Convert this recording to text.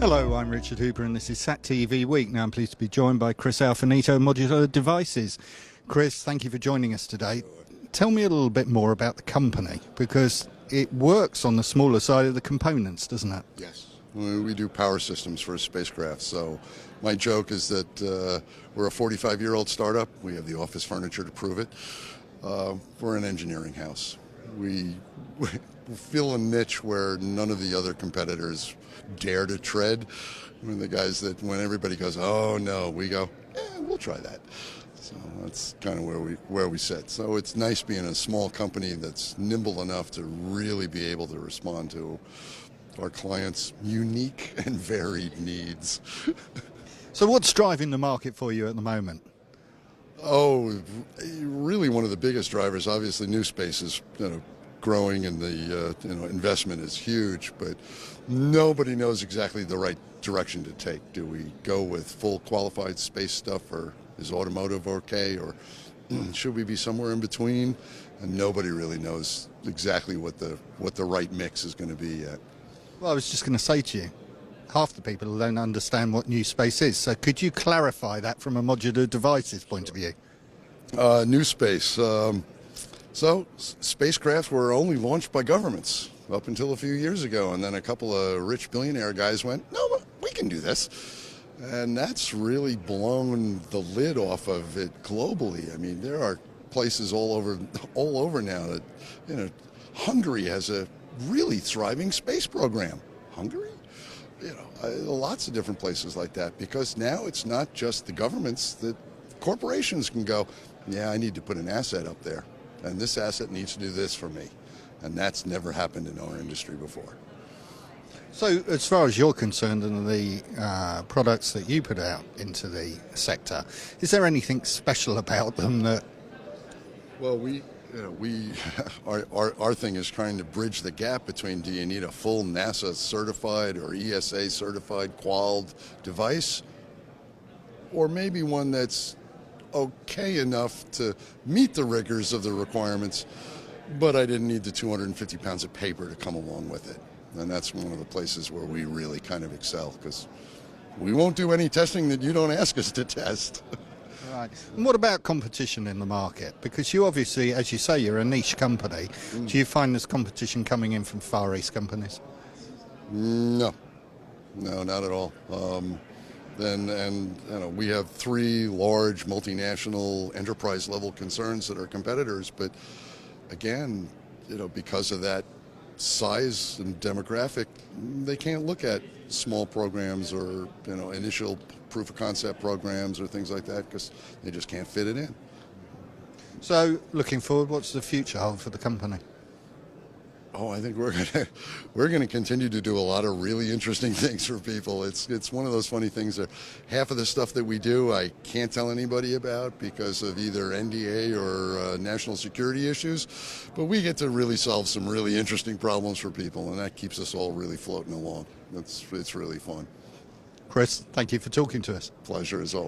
Hello, I'm Richard Hooper and this is SAT TV Week. Now I'm pleased to be joined by Chris Alfenito, Modular Devices. Chris, thank you for joining us today. Tell me a little bit more about the company, because it works on the smaller side of the components, doesn't it? Yes. We do power systems for spacecraft. So my joke is that we're a 45-year-old startup. We have the office furniture to prove it. We're an engineering house. We feel a niche where none of the other competitors dare to tread. We're the guys that when everybody goes, oh no, we go, we'll try that. So that's kind of where we sit. So it's nice being a small company that's nimble enough to really be able to respond to our clients' unique and varied needs. So what's driving the market for you at the moment? Oh, really one of the biggest drivers, obviously new space is growing and the investment is huge, but nobody knows exactly the right direction to take. Do we go with full qualified space stuff, or is automotive okay, or should we be somewhere in between? And nobody really knows exactly what the right mix is going to be yet. Well, I was just going to say to you, half the people don't understand what new space is, so could you clarify that from a modular devices point of view? New space. So spacecraft were only launched by governments up until a few years ago, and then a couple of rich billionaire guys went, no, we can do this. And that's really blown the lid off of it globally. I mean, there are places all over now that, Hungary has a really thriving space program. Hungary? Lots of different places like that, because now it's not just the governments, that corporations can go, yeah, I need to put an asset up there, and this asset needs to do this for me. And that's never happened in our industry before. So as far as you're concerned and the products that you put out into the sector, is there anything special about them that... Well, our thing is trying to bridge the gap between, do you need a full NASA certified or ESA certified qualified device, or maybe one that's okay enough to meet the rigors of the requirements, but I didn't need the 250 pounds of paper to come along with it. And that's one of the places where we really kind of excel, because we won't do any testing that you don't ask us to test. Right. And what about competition in the market? Because you obviously, as you say, you're a niche company. Do you find there's competition coming in from Far East companies? No, not at all. We have three large multinational enterprise level concerns that are competitors, but again, because of that size and demographic, they can't look at small programs or initial proof of concept programs or things like that, because they just can't fit it in. So looking forward, what's the future hold for the company? Oh, I think we're gonna continue to do a lot of really interesting things for people. It's one of those funny things that half of the stuff that we do I can't tell anybody about because of either NDA or national security issues, but we get to really solve some really interesting problems for people, and that keeps us all really floating along. It's really fun. Chris, thank you for talking to us. Pleasure as always.